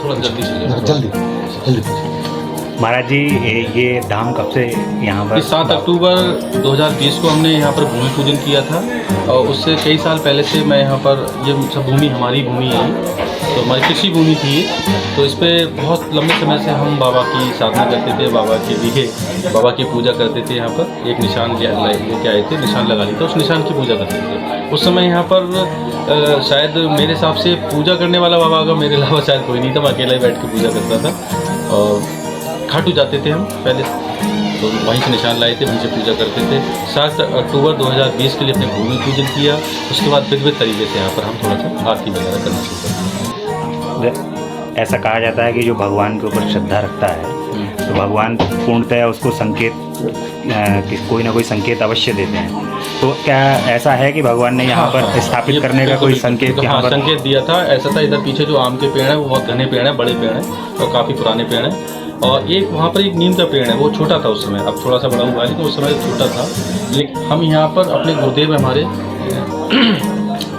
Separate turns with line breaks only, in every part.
थोड़ा जल्दी से
जल्दी।
महाराज जी ये धाम कब से यहाँ पर?
7 अक्टूबर 2020 को हमने यहाँ पर भूमि पूजन किया था और उससे कई साल पहले से मैं यहाँ पर, ये सब भूमि हमारी भूमि है, तो हमारी कृषि भूमि थी, तो इस पर बहुत लंबे समय से हम बाबा की साधना करते थे, बाबा के लिए बाबा की पूजा करते थे। यहाँ पर एक निशान लेके आए थे, निशान लगा लिए थे, उस निशान की पूजा करते थे। उस समय यहाँ पर शायद मेरे हिसाब से पूजा करने वाला बाबा का मेरे अलावा शायद कोई नहीं था, मैं अकेला ही बैठ के पूजा करता था। और खाटू जाते थे हम पहले, तो वहीं से निशान लाए थे, वहीं से पूजा करते थे। 7 अक्टूबर 2020 के लिए अपने भूमि पूजन किया। उसके बाद विधिवत तरीके से यहाँ पर हम थोड़ा सा आरती वगैरह करना शुरू करते।
ऐसा कहा जाता है कि जो भगवान के ऊपर श्रद्धा रखता है तो भगवान पूर्णतः उसको संकेत कोई ना कोई संकेत अवश्य देते हैं। तो क्या ऐसा है कि भगवान ने यहाँ पर स्थापित करने का कोई संकेत यहाँ पर
संकेत दिया था? ऐसा था, इधर पीछे जो आम के पेड़ हैं वो बहुत घने पेड़ हैं, बड़े पेड़ हैं और काफ़ी पुराने पेड़ हैं। और एक वहाँ पर एक नीम का पेड़ है, वो छोटा था उस समय, अब थोड़ा सा बड़ा हुआ है, लेकिन उस समय छोटा था। लेकिन हम यहाँ पर अपने गुरुदेव हमारे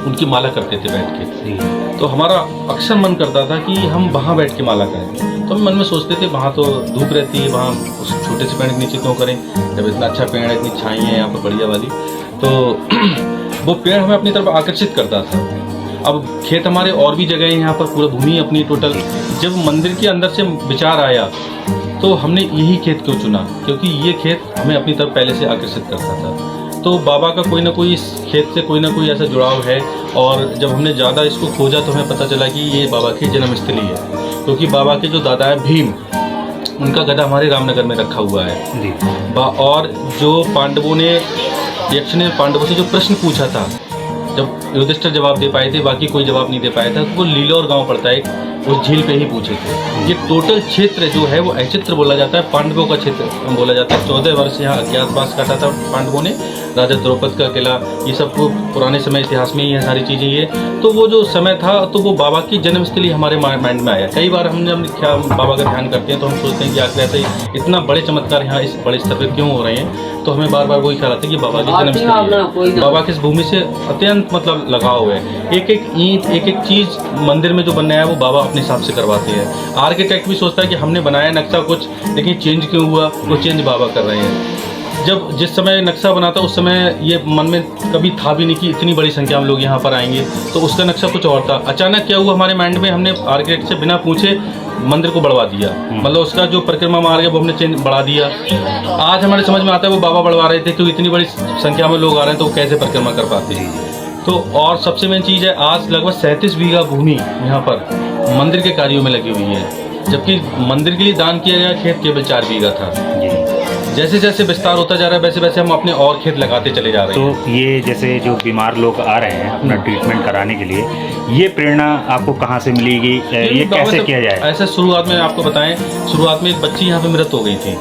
उनकी माला करते थे बैठ के, तो हमारा अक्सर मन करता था कि हम वहाँ बैठ के माला करें। तो हम मन में सोचते थे वहाँ तो धूप रहती है, वहाँ उस छोटे से पेड़ के नीचे क्यों करें, जब इतना अच्छा पेड़ है, इतनी छाई है यहाँ पर बढ़िया वाली। तो वो पेड़ हमें अपनी तरफ आकर्षित करता था। अब खेत हमारे और भी जगह हैं यहाँ पर, पूरा भूमि अपनी टोटल। जब मंदिर के अंदर से विचार आया तो हमने यही खेत क्यों चुना, क्योंकि ये खेत हमें अपनी तरफ पहले से आकर्षित करता था। तो बाबा का कोई ना कोई इस खेत से कोई ना कोई ऐसा जुड़ाव है। और जब हमने ज़्यादा इसको खोजा तो हमें पता चला कि ये बाबा की जन्मस्थली है, क्योंकि बाबा के जो दादा है भीम, उनका गदा हमारे रामनगर में रखा हुआ है। और जो पांडवों ने, यक्ष ने पांडवों से जो प्रश्न पूछा था, जब युधिष्ठिर जवाब दे पाए थे, बाकी कोई जवाब नहीं दे पाया था, तो वो लीलौर गांव पड़ता है, उस झील पे ही पूछे थे। ये टोटल क्षेत्र जो है वो अचित्र बोला जाता है, पांडवों का क्षेत्र बोला जाता है। 14 वर्ष यहाँ अज्ञातवास काटा था पांडवों ने, राजा द्रौपद का किला, ये सब पुराने समय इतिहास में ही है सारी चीज़ें ये। तो वो जो समय था तो वो बाबा की जन्मस्थली हमारे माइंड में आया। कई बार हमने क्या बाबा का ध्यान करते हैं तो हम सोचते हैं कि आखिर ऐसे इतना बड़े चमत्कार यहाँ इस बड़े स्तर पर क्यों हो रहे हैं, तो हमें बार बार वही ख्याल आता है कि बाबा की जन्मस्थली है, बाबा की इस भूमि से अत्यंत मतलब लगाव है। एक एक ईंट, एक एक चीज़ मंदिर में जो बनाया है वो बाबा अपने हिसाब से करवाते हैं। आर्किटेक्ट भी सोचता है कि हमने बनाया नक्शा कुछ, लेकिन चेंज क्यों हुआ, वो चेंज बाबा कर रहे हैं। जब जिस समय नक्शा बना था उस समय ये मन में कभी था भी नहीं कि इतनी बड़ी संख्या में लोग यहाँ पर आएंगे, तो उसका नक्शा कुछ और था। अचानक क्या हुआ हमारे माइंड में, हमने आर्किटेक्ट से बिना पूछे मंदिर को बढ़वा दिया, मतलब उसका जो परिक्रमा मार्ग है वो हमने चेंज बढ़ा दिया। आज हमारे समझ में आता है वो बाबा बढ़वा रहे थे, क्योंकि इतनी बड़ी संख्या में लोग आ रहे हैं तो कैसे परिक्रमा कर पाते हैं। तो और सबसे मेन चीज़ है, आज लगभग 37 बीघा भूमि यहाँ पर मंदिर के कार्यों में लगी हुई है, जबकि मंदिर के लिए दान किया गया खेत केवल 4 बीघा था। जैसे जैसे विस्तार होता जा रहा है वैसे वैसे हम अपने और खेत लगाते चले जा रहे हैं।
तो ये जैसे जो बीमार लोग आ रहे हैं अपना ट्रीटमेंट कराने के लिए, ये प्रेरणा आपको कहाँ से मिलेगी, ये कैसे किया जाए?
ऐसे शुरुआत में आपको बताएं, शुरुआत में एक बच्ची यहाँ पे मृत हो गई थी,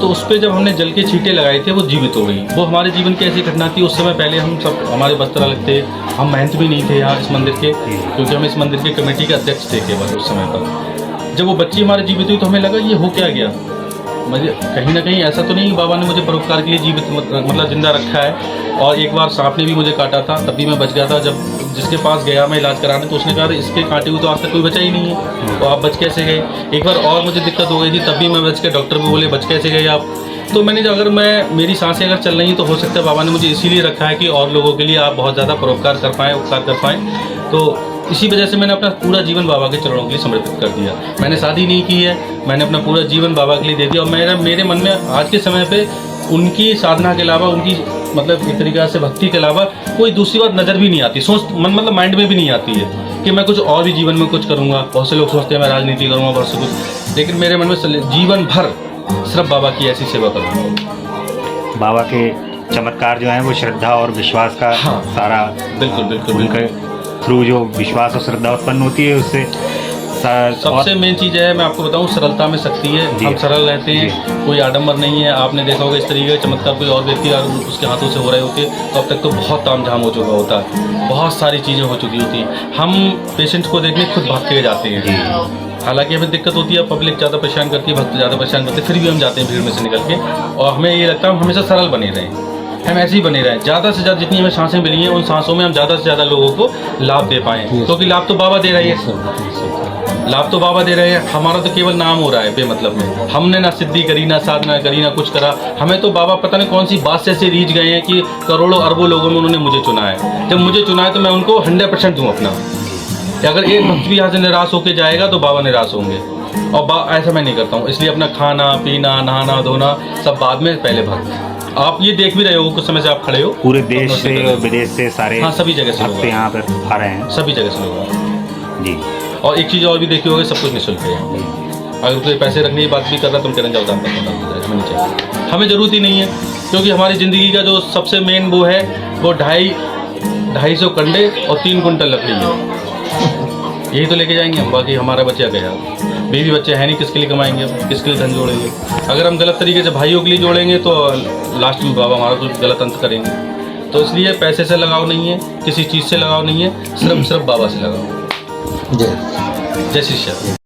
तो उस पर जब हमने जल के छींटे लगाए थे वो जीवित हो गई। वो हमारे जीवन की ऐसी घटना थी। उस समय पहले हम सब, हमारे वस्त्र अलग थे, हम महंत भी नहीं थे यहाँ इस मंदिर के, क्योंकि हम इस मंदिर के कमेटी के अध्यक्ष थे केवल उस समय पर। जब वो बच्ची हमारी जीवित हुई तो हमें लगा ये हो क्या गया, मुझे कहीं ना कहीं ऐसा तो नहीं बाबा ने मुझे परोपकार के लिए जीवित मतलब जिंदा रखा है। और एक बार सांप ने भी मुझे काटा था, तब भी मैं बच गया था। जब जिसके पास गया मैं इलाज कराने तो उसने कहा इसके काटे हुए तो आज तक कोई बचा ही नहीं है, तो आप बच कैसे गए। एक बार और मुझे दिक्कत हो गई थी, तब भी मैं बच के, डॉक्टर भी बोले बच कैसे गए आप। तो मैंने अगर मेरी सांसें अगर चल रही हैं तो हो सकता है बाबा ने मुझे इसीलिए रखा है कि और लोगों के लिए आप बहुत ज़्यादा परोपकार कर पाएँ, उपकार कर पाएँ। तो इसी वजह से मैंने अपना पूरा जीवन बाबा के चरणों के लिए समर्पित कर दिया। मैंने शादी नहीं की है, मैंने अपना पूरा जीवन बाबा के लिए दे दिया। और मेरे मन में आज के समय पे उनकी साधना के अलावा, उनकी मतलब एक तरीक़ा से भक्ति के अलावा कोई दूसरी बात नज़र भी नहीं आती, मतलब माइंड में भी नहीं आती है कि मैं कुछ और भी जीवन में कुछ करूँगा। बहुत से लोग सोचते हैं मैं राजनीति करूँगा, बहुत से कुछ, लेकिन मेरे मन में जीवन भर सिर्फ बाबा की ऐसी सेवा करूँगा।
बाबा के चमत्कार जो हैं वो श्रद्धा और विश्वास का सारा,
बिल्कुल
उनके थ्रू जो विश्वास और श्रद्धा उत्पन्न होती है उससे
सबसे मेन चीज़ है, मैं आपको बताऊं, सरलता में शक्ति है। हम सरल रहते हैं, कोई आडंबर नहीं है। आपने देखा होगा इस तरीके का चमत्कार कोई और व्यक्ति उसके हाथों से हो रहे होते तो अब तक तो बहुत तामझाम हो चुका होता, बहुत सारी चीज़ें हो चुकी होती। हम पेशेंट को देखने खुद भाग के जाते हैं, हालांकि हमें दिक्कत होती है, पब्लिक ज़्यादा परेशान करती है, भक्त ज़्यादा परेशान करते हैं, फिर भी हम जाते हैं भीड़ में से निकल के। और हमें ये लगता है हम हमेशा सरल बने रहें, हम ऐसे ही बने रहें, ज़्यादा से ज़्यादा जितनी हमें सांसें मिली हैं उन सांसों में हम ज़्यादा से ज़्यादा लोगों को लाभ दे पाएँ, क्योंकि लाभ तो बाबा दे रही है। लाभ तो बाबा दे रहे हैं, हमारा तो केवल नाम हो रहा है बेमतलब में। हमने ना सिद्धि करी, ना साधना करी, ना कुछ करा। हमें तो बाबा पता नहीं कौन सी बात से ऐसे रीझ गए हैं कि करोड़ों अरबों लोगों में उन्होंने मुझे चुना है। जब मुझे चुना है तो मैं उनको 100% दूँ अपना, कि अगर एक भक्त भी यहाँ से निराश होकर जाएगा तो बाबा निराश होंगे। और ऐसा मैं नहीं करता हूँ, इसलिए अपना खाना पीना नहाना धोना सब बाद में, पहले भक्त। आप ये देख भी रहे हो, कुछ समय से आप खड़े हो,
पूरे देश से विदेश से सारे
हाँ सभी जगह से लोग
भक्त यहाँ पर आ रहे हैं
सभी जगह से लोग आ रहे हैं।
जी।
और एक चीज़ और भी देखी होगी, सब कुछ निःशुल्क है। अगर तुझे पैसे रखने की बात भी कर रहा तुम कहना जाओ हमें नहीं चाहिए, हमें ज़रूरत ही नहीं है। क्योंकि हमारी ज़िंदगी का जो सबसे मेन वो है, वो 250 कंडे और 3 कुंटल लकड़ी है। यही तो लेके जाएंगे हम, बाकी हमारा बच्चा गया। बीवी बच्चे हैं नहीं, किसके लिए कमाएंगे हम, किसके लिए धन जोड़ेंगे। अगर हम गलत तरीके से भाइयों के लिए जोड़ेंगे तो लास्ट में बाबा हमारा कुछ गलत अंत करेंगे। तो इसलिए पैसे से लगाव नहीं है, किसी चीज़ से लगाव नहीं है, सिर्फ बाबा से लगाव।
जय
जय श्री श्याम।